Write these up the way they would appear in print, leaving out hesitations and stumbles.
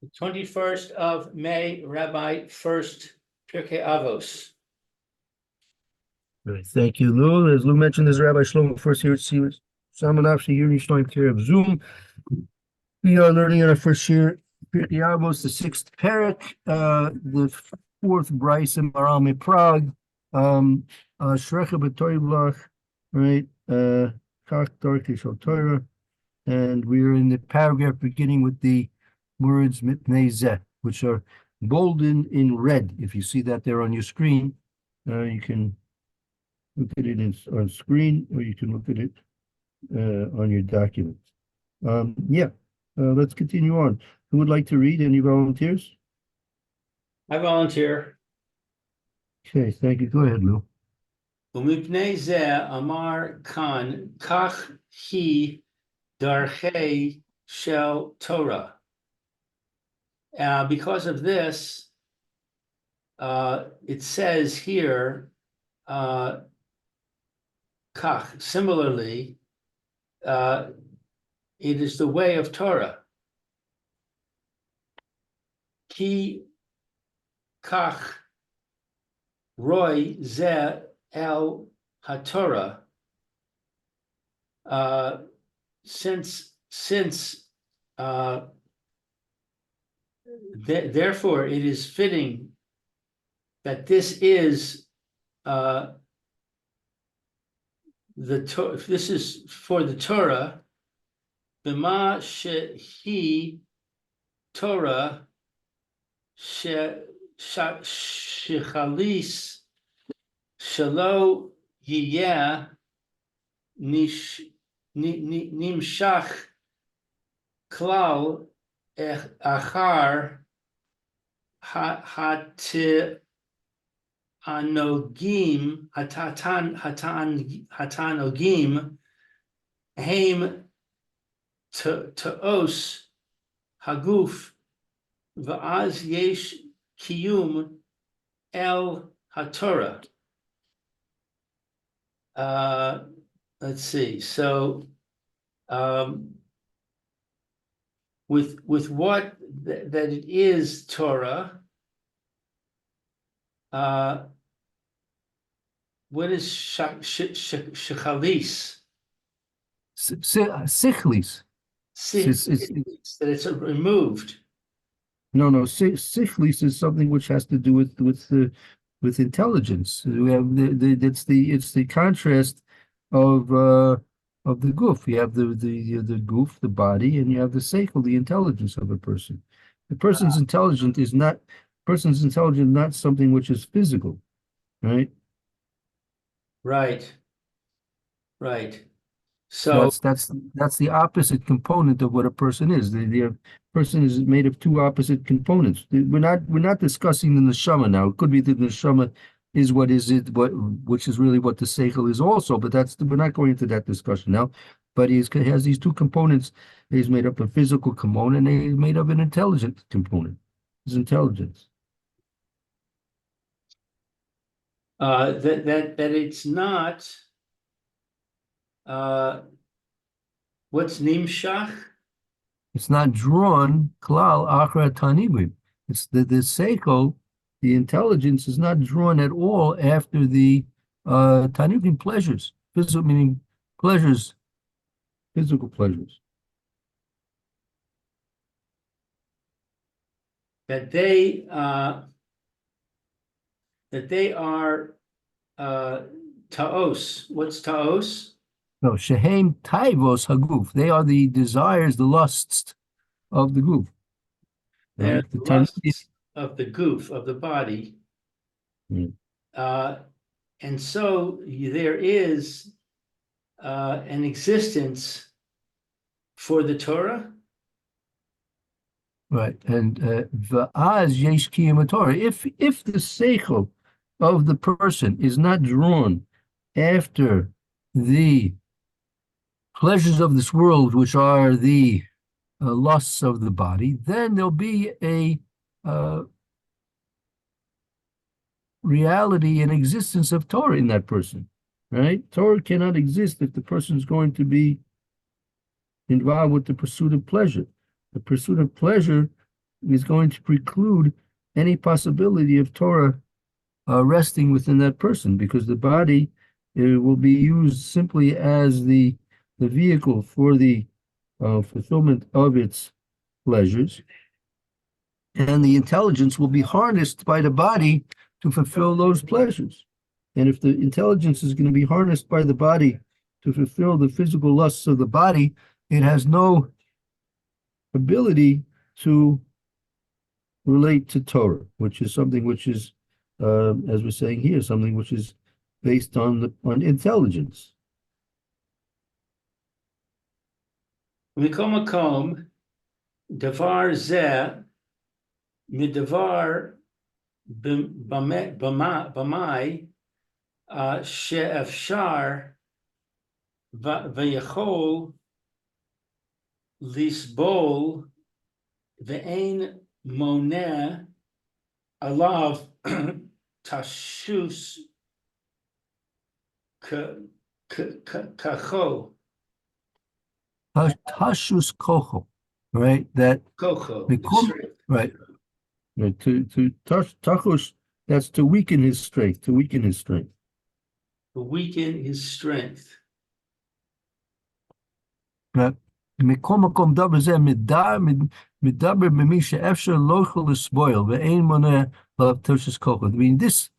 The 21st of May, Rabbi Furst, Pierke Avos. Right. Thank you, Lou. As Lou mentioned, this is Rabbi Shlomo Furst here at Samanaf Shir Time care of Zoom. We are learning on our first year, Pierke Avos, the sixth parak, the fourth Bryce in Maralme Prague, Shrecha B'Torah, right? Kach Torah Torah, and we're in the paragraph beginning with the words Mitnei Zeh, which are bolded in red. If you see that there on your screen, you can look at it on screen, or you can look at it on your document. Let's continue on. Who would like to read? Any volunteers? I volunteer. Okay, thank you. Go ahead, Lou. Umipnei zeh amar kan kach hi darchei shel Torah. Because of this, it says here, kach, similarly, it is the way of Torah. Ki kach roy zeh el haTorah. Therefore, it is fitting that this is this is for the Torah. B'ma shehi Torah shechalis shelo yiyeh nimshach klal achar hatanogim heim ta'os haguf va'az yesh kiyum el haTorah. Let's see. So, with what that it is Torah, what is shechalis? Sichlis. That it's removed. No. Sichlis is something which has to do with intelligence. We have it's the contrast of the goof. You have the goof, the body, and you have the seichel, the intelligence of a person. The person's intelligence is not something which is physical, right? Right. So that's the opposite component of what a person is. The person is made of two opposite components. We're not discussing the neshama now. It could be that the neshama is which is really what the seichel is also, but we're not going into that discussion now. But he has these two components. He's made up a physical component, and he's made up an intelligent component. His intelligence. That it's not. What's nimshach? It's not drawn klal achra tanigim. It's the seichel, the intelligence is not drawn at all after the tanigim pleasures, physical meaning pleasures, physical pleasures. That they are ta'os. What's ta'os? No, shehem taivos haguf. They are the desires, the lusts of the goof. They're the lusts of the goof, of the body. Mm. And so there is an existence for the Torah. Right, and va'az yesh kiyum Torah. If the seichel of the person is not drawn after the pleasures of this world, which are the lusts of the body, then there'll be a reality and existence of Torah in that person, right? Torah cannot exist if the person is going to be involved with the pursuit of pleasure. The pursuit of pleasure is going to preclude any possibility of Torah resting within that person, because the body will be used simply as the vehicle for the fulfillment of its pleasures, and the intelligence will be harnessed by the body to fulfill those pleasures. And if the intelligence is going to be harnessed by the body to fulfill the physical lusts of the body, it has no ability to relate to Torah, which is something which is, as we're saying here, something which is based on intelligence. מכל מקום, דבר זה מדבר במאי שאפשר ויכול לסבול ואין מונע עליו תשוש כחו. Tashus kocho, right? That Koko, right. Right. Tachus, that's to weaken his strength, to weaken his strength. to weaken his strength. מכל מקום דבר זה מדבר במי שאפשר לא יכול לסבול ואין מונע עליו תשוש כוחו. I mean, this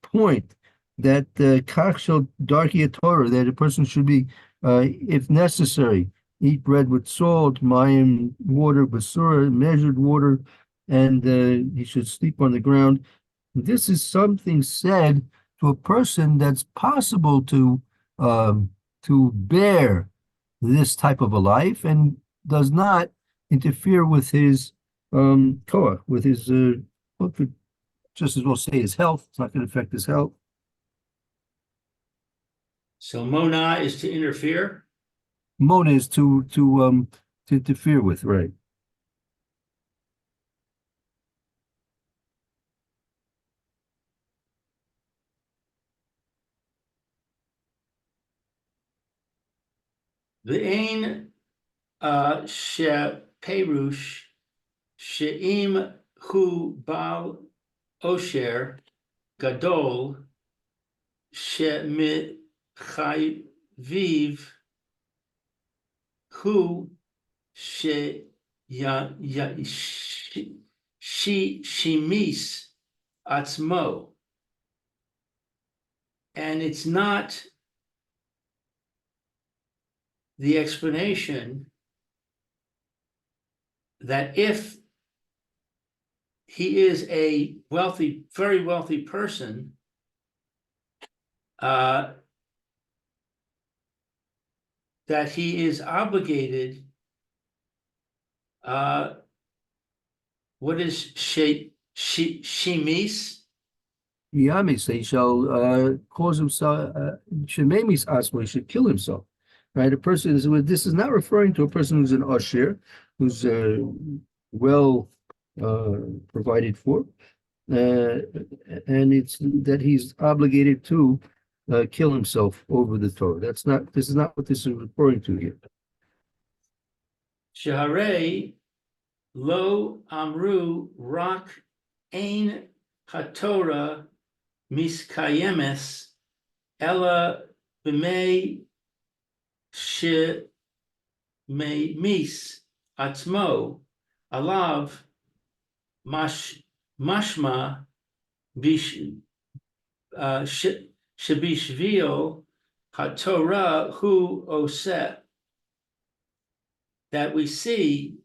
point that כך של דרכי התורה, that a person should be, if necessary, eat bread with salt, mayim, water, basura, measured water, and he should sleep on the ground. This is something said to a person that's possible to bear this type of a life and does not interfere with his koach, with his what could just as well say his health. It's not going to affect his health. So mona is to interfere. Mona is to interfere with, right? Ve'ein sheperush she'im hu bal osher gadol she'michayviv hu shimis atzmo. And it's not the explanation that if he is a wealthy, very wealthy person, that he is obligated, what is shemis? Yamis, he shall cause himself, shememis asmo, he should kill himself. Right, a person is. This is not referring to a person who's an usher, who's well provided for, and it's that he's obligated to kill himself over the Torah. That's not. This is not what this is referring to here. Shaharei lo amru rak ein haTorah miskayemes ella b'mei shememis atzmo alav mashma shebishvil haTorah hu oseh. That we see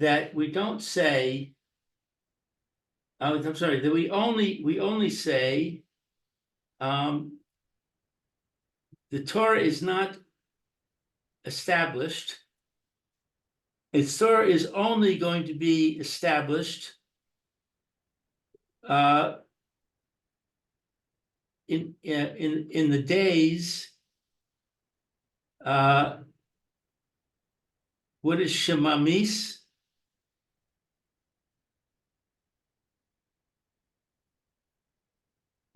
that we don't say, I'm sorry, that we only say the Torah is not established. Its Torah is only going to be established in the days. What is shemamis?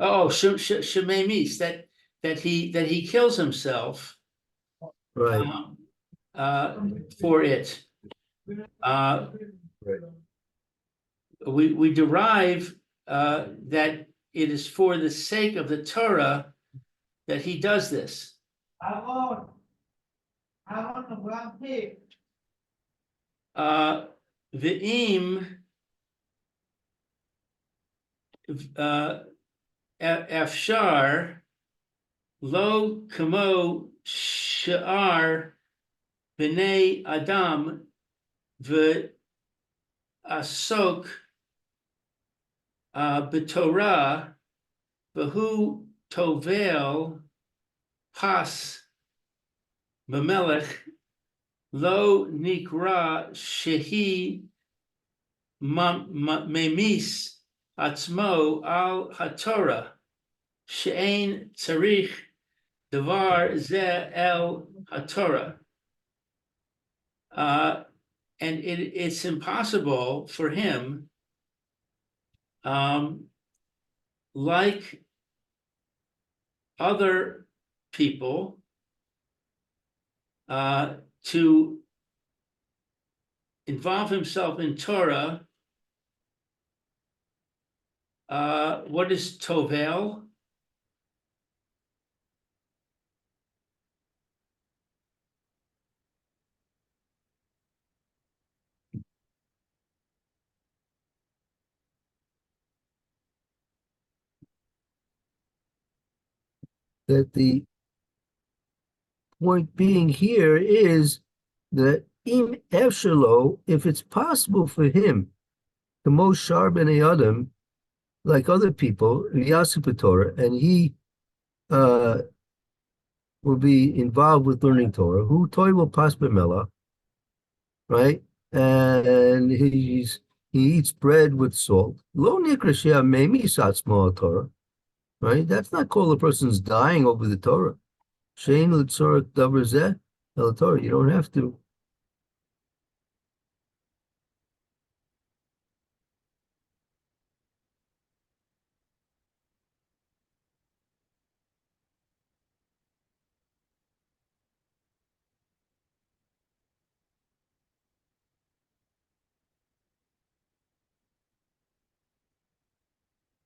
Oh, shemamis, that he kills himself, Right. For it. Right. we derive that it is for the sake of the Torah that he does this. Avos the ground pig. V'im afshar lo kamo sha'ar b'nei adam v'asok b'torah v'hu tovel pas b'melech lo nikra shehi memis atzmo al haTorah she'ein tzarich devar ze el haTorah. And it's impossible for him, like other people, to involve himself in Torah. What is Tovel? That the point being here is that im efshalo, if it's possible for him, the most sharp in Adam, like other people, Yasip Torah, and he will be involved with learning Torah, who toy will pass b'mela, right? And he eats bread with salt. Lo nikra she'ah memis atzmo Torah, right? That's not called a person's dying over the Torah. Shein l'tzorach davar zeh el Torah. You don't have to.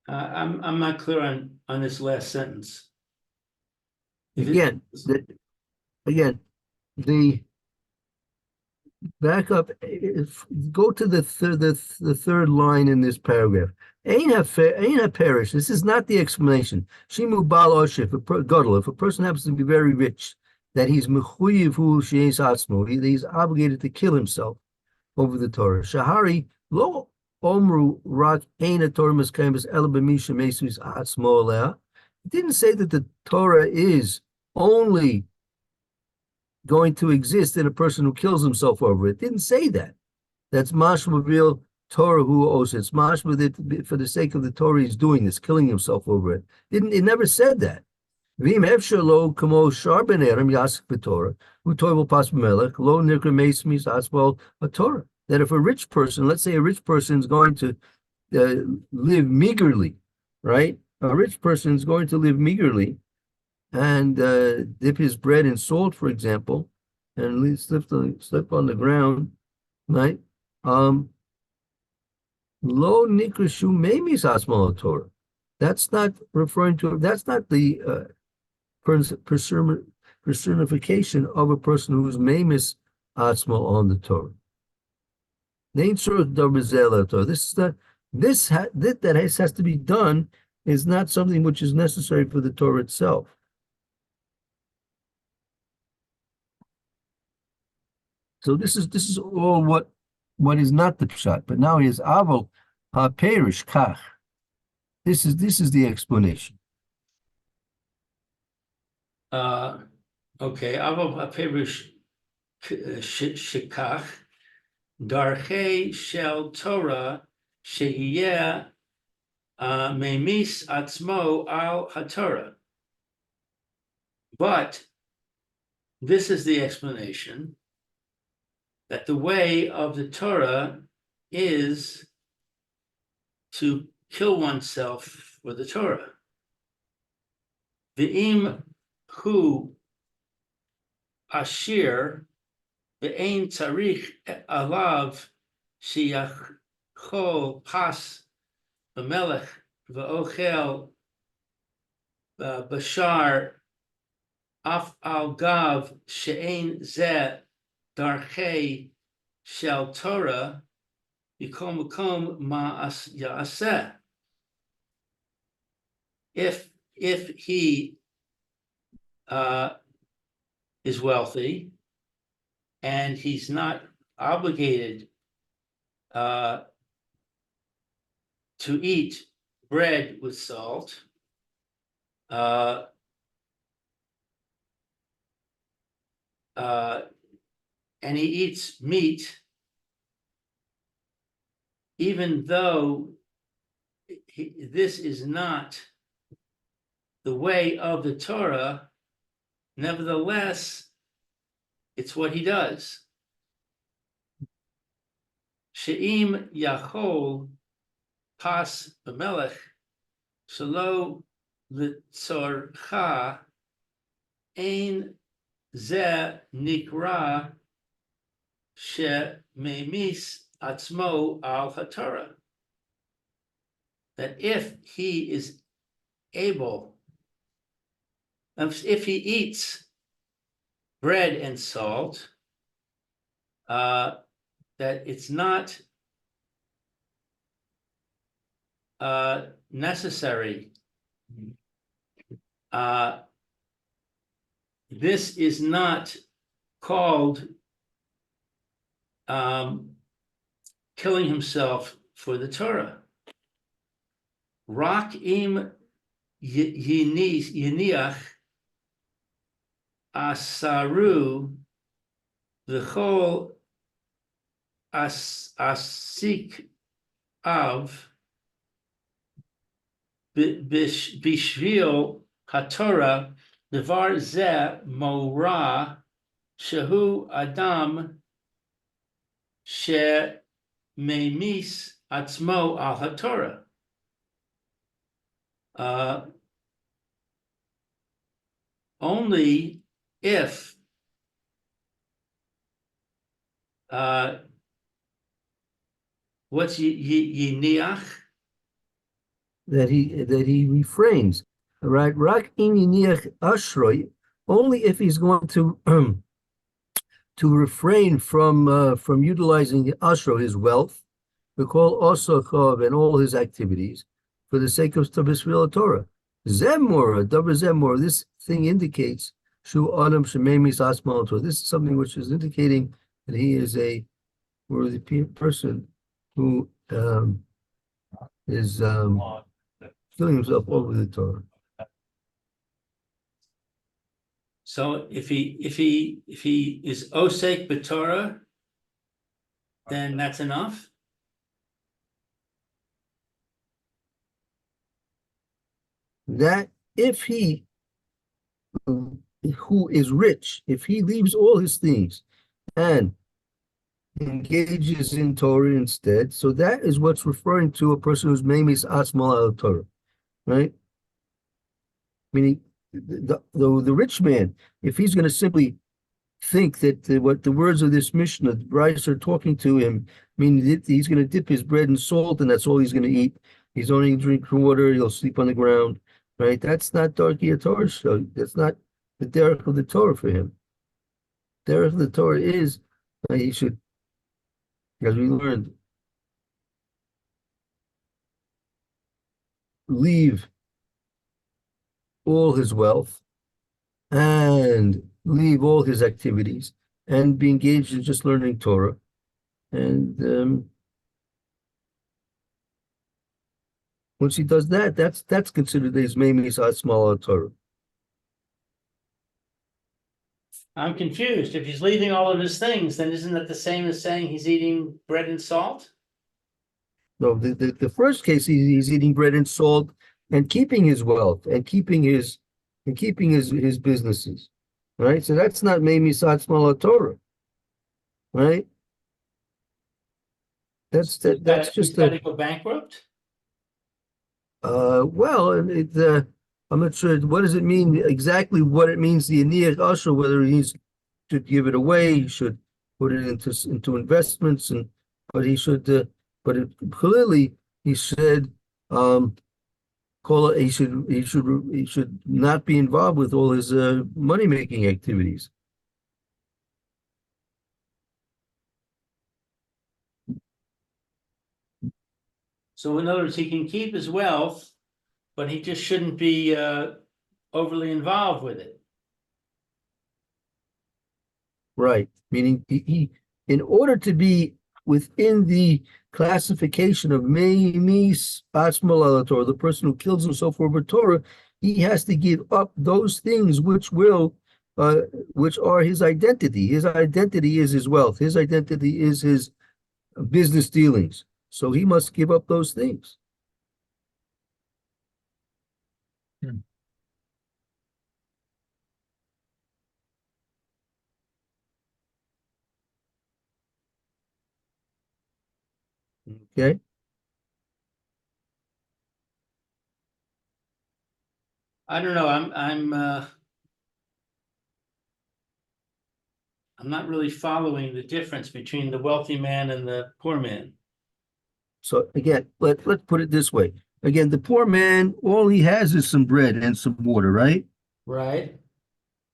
I'm not clear on this last sentence. Again, the back up. Go to the third line in this paragraph. Ain't a perish. This is not the explanation. Shimu bal oshif, gadol. If a person happens to be very rich, that he's mechuyev hu sheis atzmo. He's obligated to kill himself over the Torah. Shahari lo omru rak ein a Torah miskayim ela b'misha mesus atzmo alea. It didn't say that the Torah is only going to exist in a person who kills himself over it. It didn't say that. That's mashma real Torah who owes it. It's mashma that for the sake of the Torah he's doing this, killing himself over it. It never said that. V'im efshalo kamo sharben erim yasik b'Torah who toivel pas b'melech lo nikra meismis atzbol a Torah. That if a rich person, let's say a rich person is going to live meagerly, right? A rich person is going to live meagerly and dip his bread in salt, for example, and slip on the ground, right? Lo nikrashu memis asmal Torah. That's not referring to. That's not the personification of a person who's memis asmal on the Torah. This is not. That has to be done is not something which is necessary for the Torah itself. So this is all what is not the pshat, but now he is avol ha-perish kach. This is the explanation. Okay, avol ha-perish shikach darchei shel Torah sheyeh memis atzmo al haTorah. But this is the explanation that the way of the Torah is to kill oneself for the Torah. V'im hu ashir ve'ein tzarich alav chol pas b'melech v'ochel bashar af al gav she'ein zeh darchei shel Torah yikom makom ma'as ya'aseh. If he is wealthy and he's not obligated to eat bread with salt, and he eats meat, even though this is not the way of the Torah, nevertheless, it's what he does. She'im yachol pas b'melech shelo l'tzorcha ein ze nikra she'memis atzmo al haTorah. That if he is able, if he eats bread and salt, that it's not necessary. This is not called killing himself for the Torah. Rak im yiniach asaru v'chol asik av bishvil haTorah devar zeh mora shehu adam she memis atzmo al haTorah. Only if what's yiniach? That he refrains. Right? Rak im yiniach ashroi, only if he's going to refrain from utilizing the ashro, his wealth, we call also chov and all his activities for the sake of Tabisvil Torah. Zemor, double zemor, this thing indicates shu adam shememis asmal Torah. This is something which is indicating that he is a worthy person who is filling himself over the Torah. So if he is osek b'Torah, then that's enough. That if he who is rich, if he leaves all his things and engages in Torah instead, so that is what's referring to a person who's memis atzmal al Torah, right? Meaning the rich man, if he's going to simply think that what the words of this Mishnah, Bryce, are talking to him, meaning he's going to dip his bread in salt and that's all he's going to eat. He's only going to drink water. He'll sleep on the ground, right? That's not Darkei Torah. So that's not the derech of the Torah for him. Derech of the Torah is he should, as we learned, leave all his wealth and leave all his activities and be engaged in just learning Torah. And once he does that, that's considered his memis atzmal Torah. I'm confused. If he's leaving all of his things, then isn't that the same as saying he's eating bread and salt? No, the first case he's eating bread and salt and keeping his wealth and keeping his businesses, right? So that's not memis atzmal Torah, right? That's just got to go bankrupt. Well, I'm not sure. What does it mean exactly? What it means, the Yiniach Asher, whether he should give it away, he should put it into investments, but he should but clearly he said, call it, he should not be involved with all his money-making activities. So in other words, he can keep his wealth, but he just shouldn't be overly involved with it. Right, meaning in order to be within the classification of Memis Atzmal Torah, the person who kills himself over Torah, he has to give up those things which are his identity. His identity is his wealth. His identity is his business dealings. So he must give up those things. Okay. I don't know, I'm not really following the difference between the wealthy man and the poor man. So again, let's put it this way. Again, the poor man, all he has is some bread and some water, right? Right?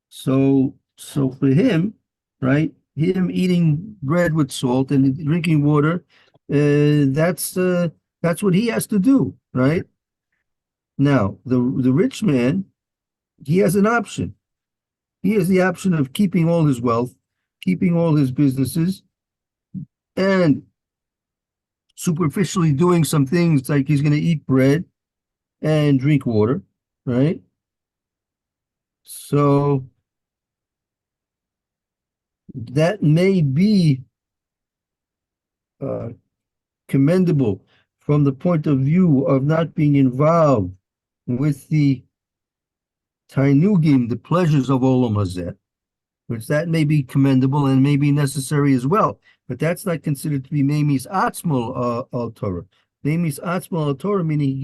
So for him, right, him eating bread with salt and drinking water, that's what he has to do, right? Now, the rich man, he has an option. He has the option of keeping all his wealth, keeping all his businesses, and superficially doing some things like he's going to eat bread and drink water, right? So that may be commendable from the point of view of not being involved with the tainugim, the pleasures of olam hazeh, which that may be commendable and may be necessary as well. But that's not considered to be Memis Atzmal al Torah. Memis Atzmal al Torah meaning he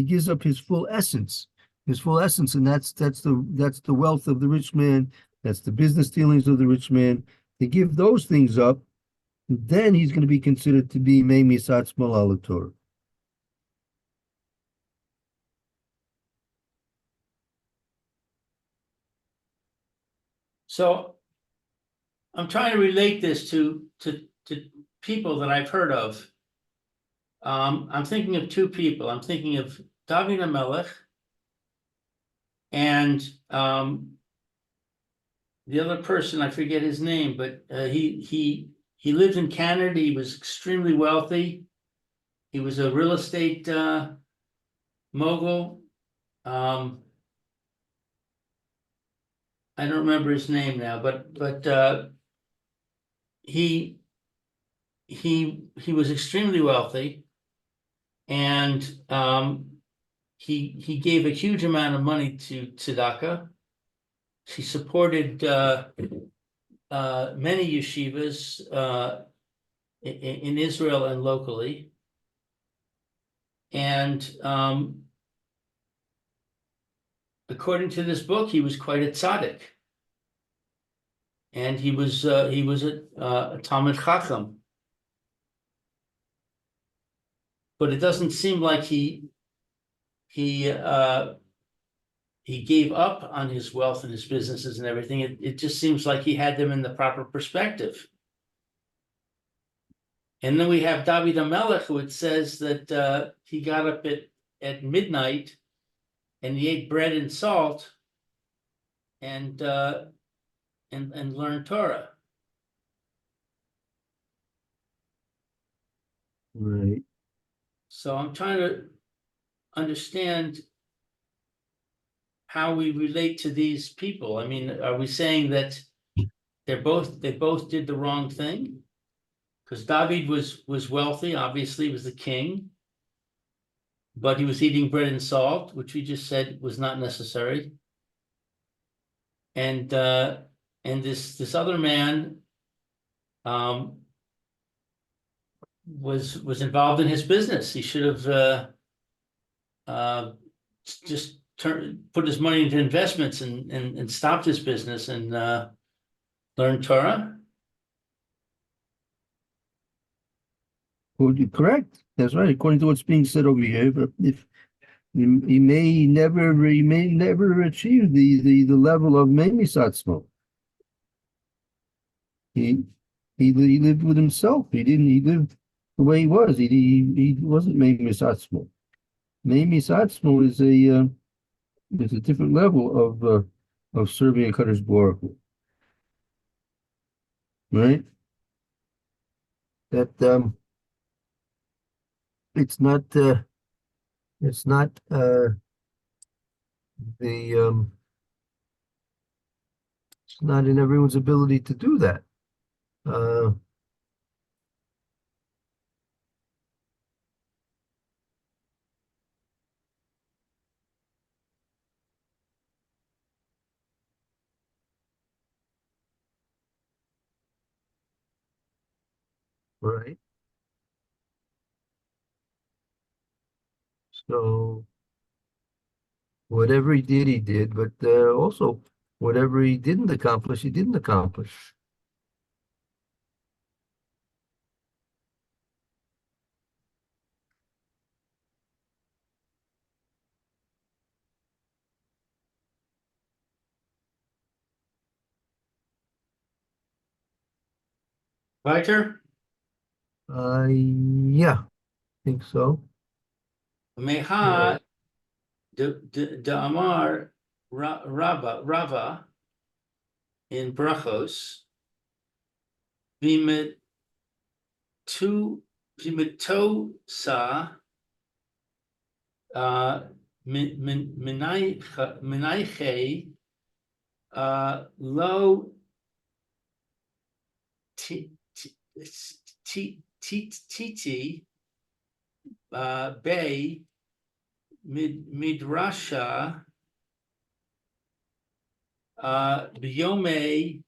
gives up his full essence, and that's the wealth of the rich man, that's the business dealings of the rich man. To give those things up, then he's going to be considered to be Memis Atzmal al Torah. So I'm trying to relate this to people that I've heard of. I'm thinking of two people. I'm thinking of David HaMelech and the other person, I forget his name, but he lived in Canada. He was extremely wealthy. He was a real estate mogul. I don't remember his name now, but he was extremely wealthy, and he gave a huge amount of money to tzedakah. He supported many yeshivas in Israel and locally, and according to this book, he was quite a tzaddik, and he was a Talmid Chacham. But it doesn't seem like he gave up on his wealth and his businesses and everything. It just seems like he had them in the proper perspective. And then we have David HaMelech, who it says that he got up at midnight and he ate bread and salt and learned Torah. Right. So I'm trying to understand how we relate to these people. I mean, are we saying that they both did the wrong thing? Because David was wealthy, obviously, he was the king, but he was eating bread and salt, which we just said was not necessary. And this other man was involved in his business. He should have just put his money into investments and stopped his business and learned Torah. Correct. That's right. According to what's being said over here, but if he may never achieve the level of Memisatsmo. He lived with himself. He lived the way he was. He wasn't Memisatsmo. Memisatsmo is a different level of serving a Kaddish Baruch Hu, right? That it's not the it's not in everyone's ability to do that. Uh, right. So whatever he did, but also whatever he didn't accomplish. Weiter? Yeah, I think so. Meha de Amar Rava in Brachos, Vimet sa Menaiche lo titi bay midrasha biome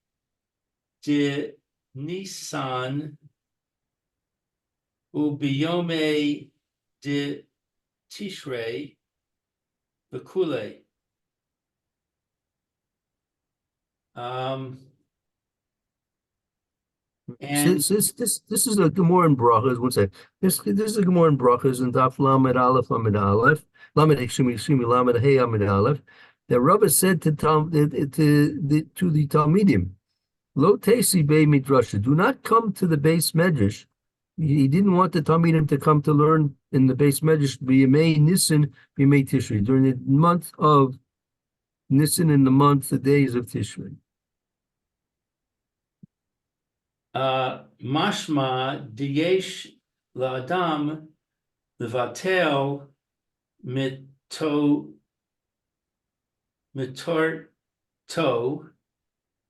de Nisan u biome de Tishrei v'kule. And This is a Gemara in Brachas. One second. This is a Gemara in Brachas and Daf Lamed Aleph Lamed Aleph Lamed excuse me Lamed Hey Lamed Aleph. The Rabbi said to the Talmidim, Lo Tesi Bei Midrasha. Do not come to the base medrash. He didn't want the Talmidim to come to learn in the base medrash B'Yemei Nisan B'Yemei Tishrei during the month of Nisan, in the days of Tishrei. Mashma diyesh la'adam levatel mitorto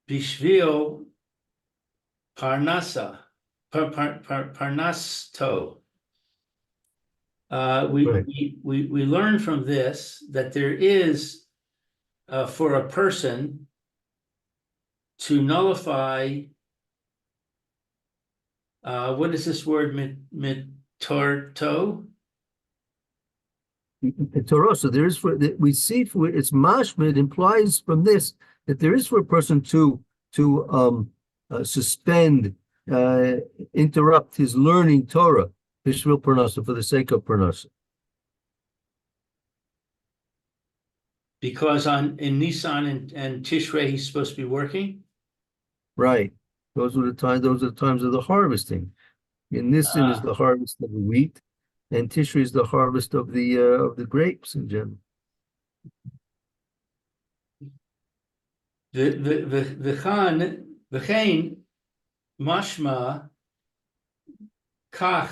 bishvil parnasto. We learn from this that there is for a person to nullify. What is this word, mitorto? Torah. So there is we see for it's mashma. It implies from this that there is for a person to suspend, interrupt his learning Torah, Bishvil Parnasa, for the sake of Parnasa. Because in Nisan and Tishrei he's supposed to be working. Right. Those are the times of the harvesting. In Nisan is the harvest of the wheat, and Tishrei is the harvest of the grapes in general. V'chein mashma kach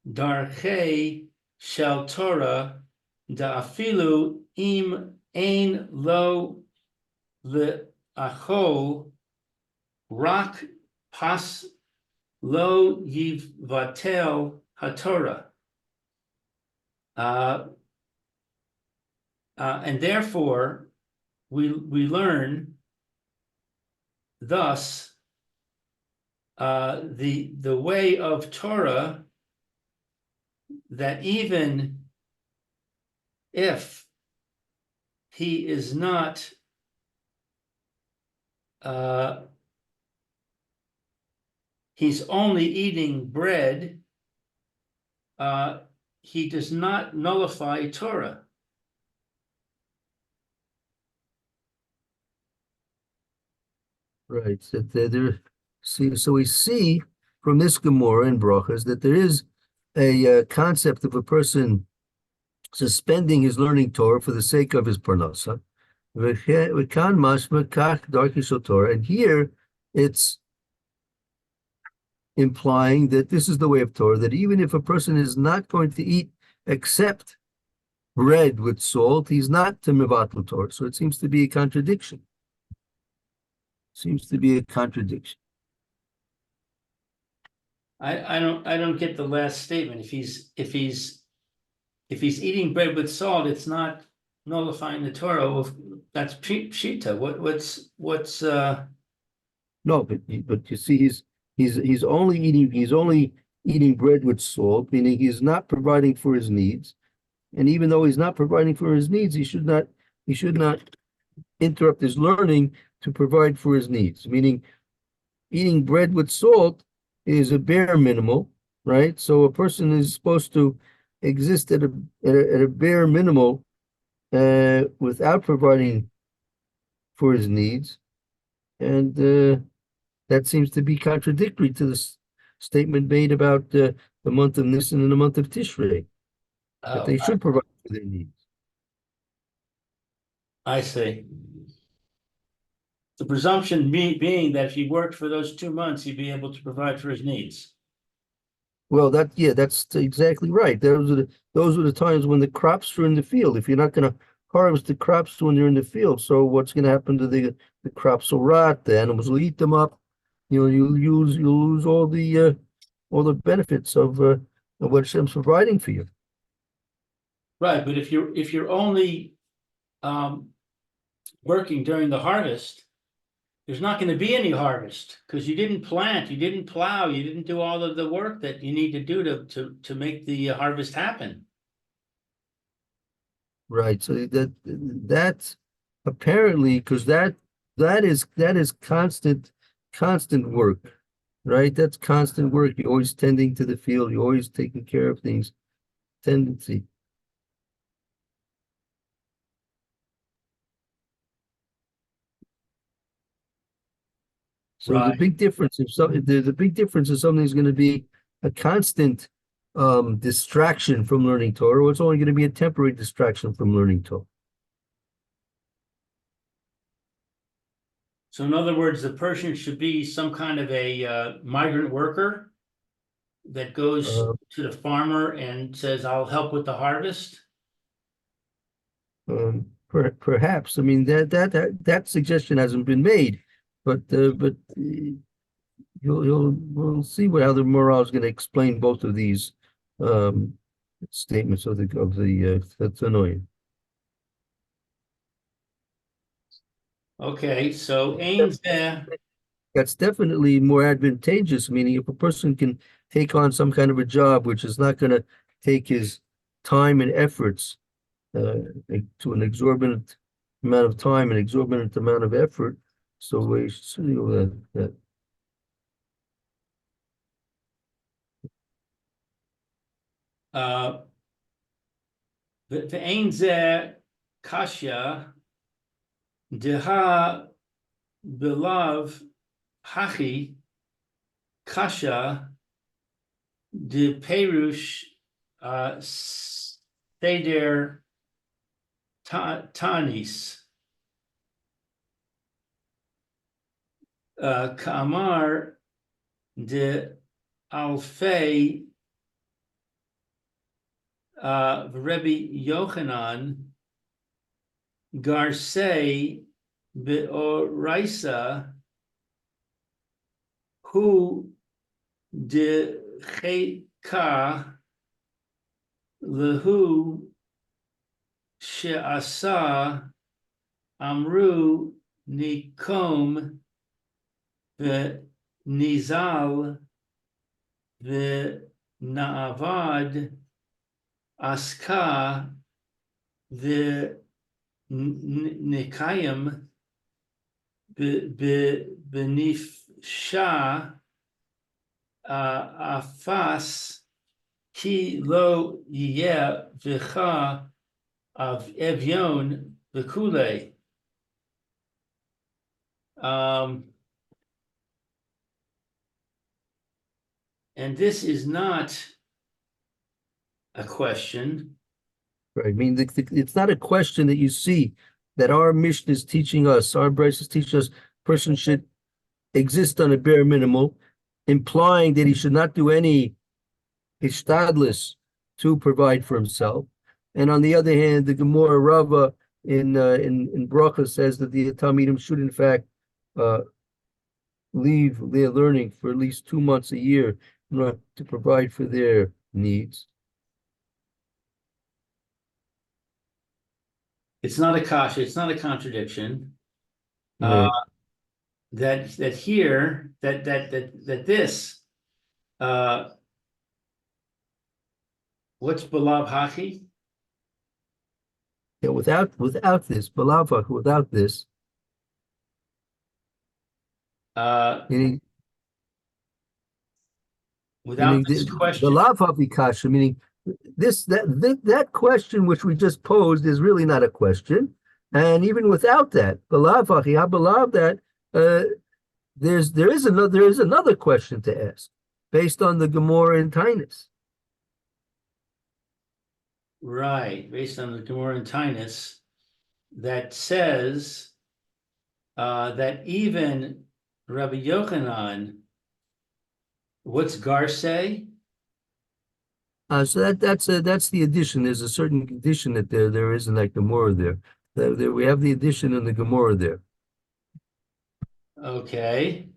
darchei shel Torah da'afilu im ein lo le'achol rak pas lo yivvatel haTorah. And therefore, we learn thus the way of Torah, that even if he is not he's only eating bread he does not nullify Torah. Right, so we see from this Gemara in Brachas that there is a concept of a person suspending his learning Torah for the sake of his parnasa. And here it's implying that this is the way of Torah, that even if a person is not going to eat except bread with salt, he's not to mevatel Torah. So it seems to be a contradiction. I don't get the last statement. If he's eating bread with salt, it's not nullifying the Torah. Well, that's pshita. What's No, but you see, he's only eating bread with salt, meaning he's not providing for his needs. And even though he's not providing for his needs, he should not interrupt his learning to provide for his needs. Meaning, eating bread with salt is a bare minimal, right? So a person is supposed to exist at a bare minimal without providing for his needs, and that seems to be contradictory to the statement made about the month of Nisan and the month of Tishrei, that they should provide for their needs. I see. The presumption being that if he worked for those 2 months, he'd be able to provide for his needs. Well, that's exactly right. Those are the times when the crops are in the field. If you're not going to harvest the crops when they're in the field, so what's going to happen to the crops will rot, the animals will eat them up. You'll lose all the benefits of what Hashem's providing for you. Right, but if you're only working during the harvest, there's not going to be any harvest because you didn't plant, you didn't plow, you didn't do all of the work that you need to do to make the harvest happen. Right. So that's apparently, because that is constant work, right? That's constant work. You're always tending to the field. You're always taking care of things. Tendency. So the Right. big difference the big difference if something's going to be a constant distraction from learning Torah, or it's only going to be a temporary distraction from learning Torah. So in other words, the person should be some kind of a migrant worker that goes to the farmer and says, "I'll help with the harvest." Perhaps. I mean, that suggestion hasn't been made, but we'll see how the morale is going to explain both of these statements of the Tanoi. Okay, so Ain's there. That's definitely more advantageous, meaning if a person can take on some kind of a job which is not going to take his time and efforts to an exorbitant amount of time and exorbitant amount of effort, so we see that. Ve'ein zeh kasha deha belav hachi kasha de perush seder tanis kamar de alfei Rebbe Yochanan Garsei Beoraisa Hu de Cheka Lehu She'asa Amru Nikom Nizal Naavad Aska the Nikayim Benif Shah Afas ki lo yeh v'cha of evyon v'kule. And this is not a question. Right. I mean, it's not a question that you see that our mission is teaching us, our Bryce is teaching us, person should exist on a bare minimal, implying that he should not do any hishtadlis to provide for himself. And on the other hand, the Gemara Rava in Bracha says that the Talmidim should in fact leave their learning for at least 2 months a year in order to provide for their needs. It's not a kasha, it's not a contradiction. Right. That here, that this, what's balav haki? Yeah, without this, balavach, without this, meaning Without this the question, lav kasha, meaning that question which we just posed is really not a question, and even without that, balavachi, I believe that there is another question to ask based on the Gemara in Tainus. right, based on the Gemara and Tainus, that says that even Rabbi Yochanan, what's Gar say? So that's the addition. There's a certain addition that there isn't like Gemara there. We have the addition in the Gemara there. Okay.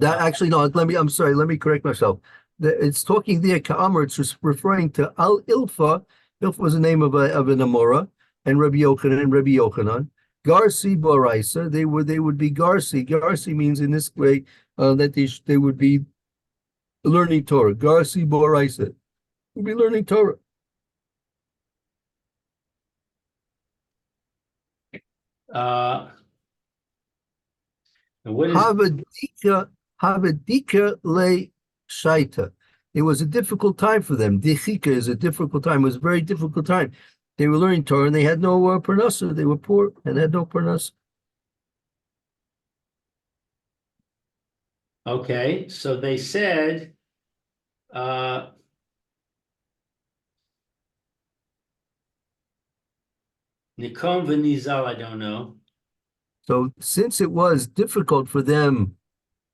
That actually no. I'm sorry. Let me correct myself. It's talking there Ka'amr. It's just referring to Al Ilfa. Ilfa was the name of an Amora, and Rabbi Yochanan. Garsi Baraisa. They would be Garsi. Garsi means in this way that they would be learning Torah. Garsi Baraisa would be learning Torah. And what is Havadika le shaita? It was a difficult time for them. Dichika is a difficult time. It was a very difficult time. They were learning Torah and they had no parnasa. They were poor and had no parnasa. okay? So they said, Nikom v'nizal, I don't know. So since it was difficult for them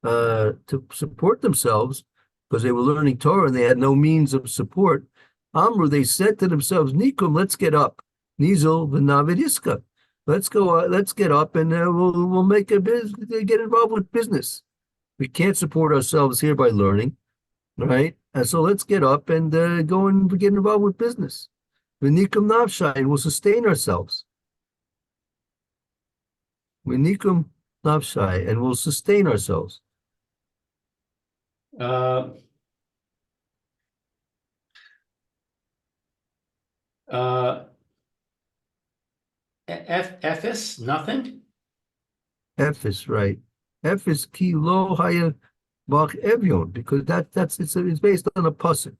to support themselves because they were learning Torah and they had no means of support, Amru, they said to themselves, Nikum, let's get up. Nizal v'navidiska. Let's go. Let's get up and we'll make a business. Get involved with business. We can't support ourselves here by learning, right? And so let's get up and go and get involved with business. V'nikum navshai, and we'll sustain ourselves. V'nikum navshai, and we'll sustain ourselves. Ephes, nothing. Ephes, right? Ephes ki lo haya bach evyon, because it's based on a pasuk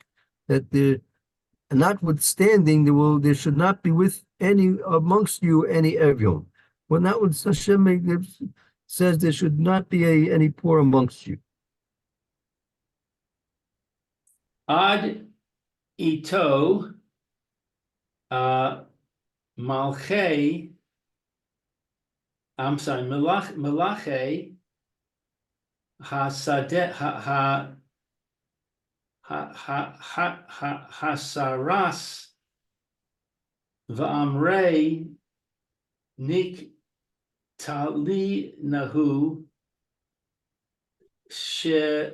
that notwithstanding there should not be with any amongst you any evyon. Well, not what Hashem says there should not be any poor amongst you. Ad ito malchei. I'm sorry, Malache hasaras va'amrei nik tali nahu she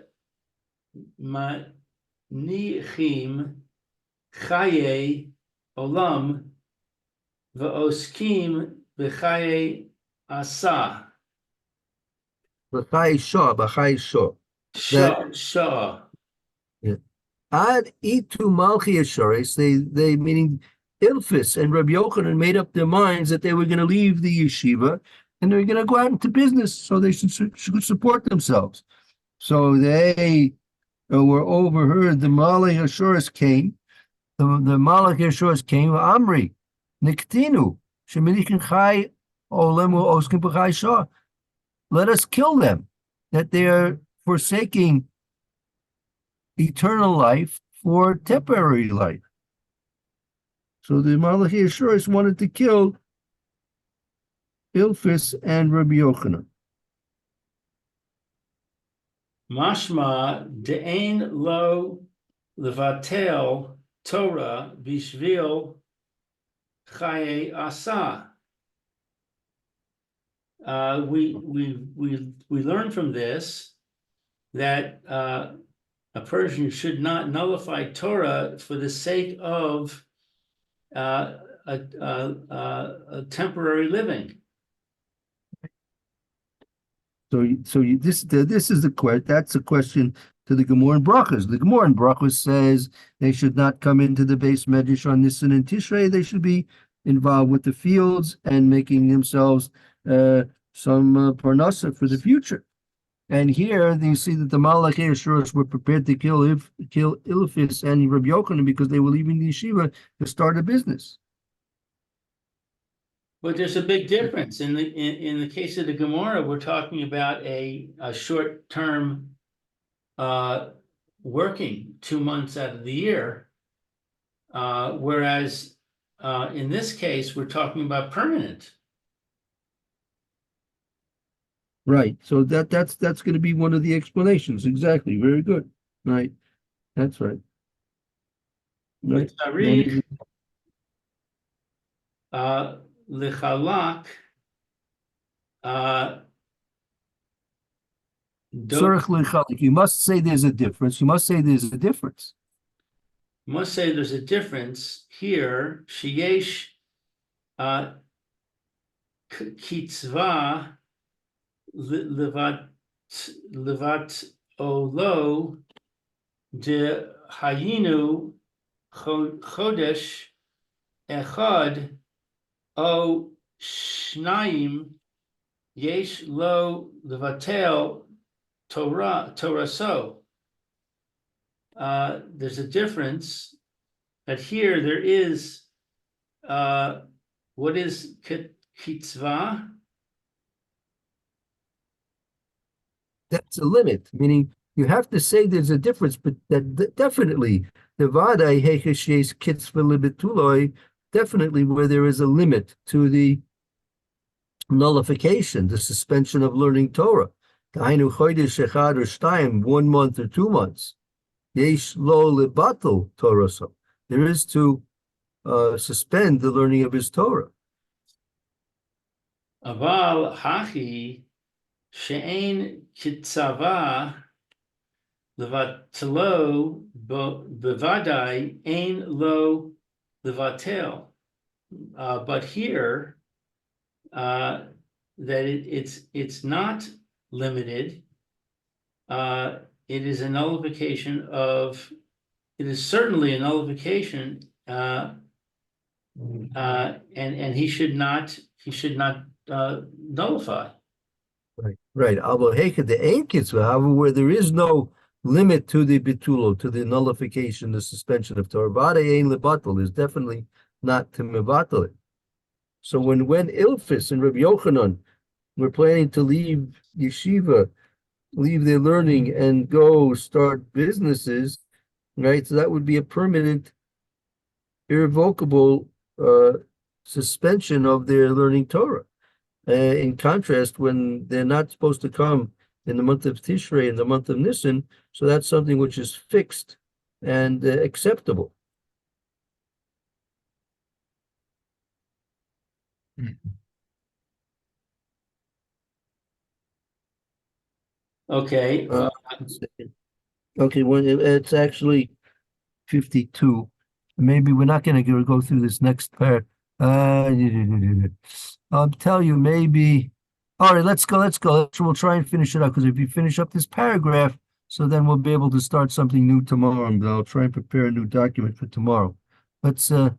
manichim chaye olam va'oskim b'chaye asa. B'chai shah. Shah. Yeah. Ad itu malchi asharis. They meaning Ilfis and Rabbi Yochanan made up their minds that they were going to leave the yeshiva and they were going to go out into business, so they should support themselves. So they were overheard, the Malach Ashuris came. The Malach Ashuris came. Amri, Niktinu, Sheminichin Chai Olemu Oskim B'Chai Shah. Let us kill them, that they are forsaking eternal life for temporary life. So the Malachi Ashuris wanted to kill Ilfis and Rabbi Yochanan. Mashma de'ein lo levatel Torah bishvil chaye asa. We learn from this that a person should not nullify Torah for the sake of a temporary living. This is the question. That's a question to the Gemara and Brachas. The Gemara and Brachas says they should not come into the base medrash on Nisan and Tishrei. They should be involved with the fields and making themselves some parnasa for the future. And here you see that the Malachei Ashuros were prepared to kill Ilfis and Rabbi Yochanan because they were leaving the yeshiva to start a business. But there's a big difference. In the case of the Gemara, we're talking about a short-term working 2 months out of the year, whereas in this case, we're talking about permanent. Right. So that's going to be one of the explanations. Exactly. Very good. Right. That's right. Right. Lichalak. You must say there's a difference. You must say there's a difference. Must say there's a difference here. Sheyesh kitzva levat olo de hayinu chodesh echad o shnayim yesh lo levatel Torah so. There's a difference, but here there is what is kitzvah? That's a limit, meaning you have to say there's a difference, but that definitely the vadai hekeshes kitzvah libetuloi, definitely where there is a limit to the nullification, the suspension of learning Torah. Kainu chodesh echad or shtayim, 1 month or 2 months. Yesh lo lebatel Torah so. There is to suspend the learning of his Torah. Aval hachi she'ein kitzava levatelo bevadai ein lo levatel. But here, that it's not limited. It is a nullification of. It is certainly a nullification, and he should not nullify. Right. However, where there is no limit to the bitulo, to the nullification, the suspension of Torah, vade ein lebatel is definitely not to mebatel it. So when Ilfis and Rabbi Yochanan were planning to leave yeshiva, leave their learning and go start businesses, right? So that would be a permanent, irrevocable suspension of their learning Torah. In contrast, when they're not supposed to come in the month of Tishrei, in the month of Nisan, so that's something which is fixed and acceptable. Okay. Okay, well, it's actually 52. Maybe we're not going to go through this next part. I'll tell you, maybe. All right, let's go. We'll try and finish it up, because if you finish up this paragraph, so then we'll be able to start something new tomorrow, and I'll try and prepare a new document for tomorrow. Let's can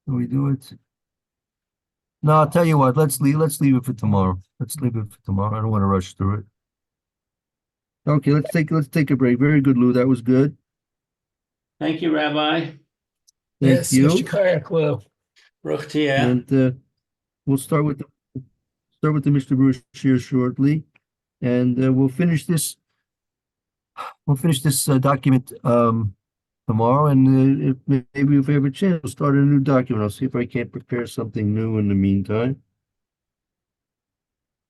we do it? No, I'll tell you what, let's leave it for tomorrow. I don't want to rush through it. Okay, let's take a break. Very good, Lou. That was good. Thank you, Rabbi. Thank you. Mr. Kayak, well, Baruch Tia. And we'll start with the Mr. Bruce here shortly, and we'll finish this. We'll finish this document tomorrow, and maybe if we have a chance, we'll start a new document. I'll see if I can't prepare something new in the meantime.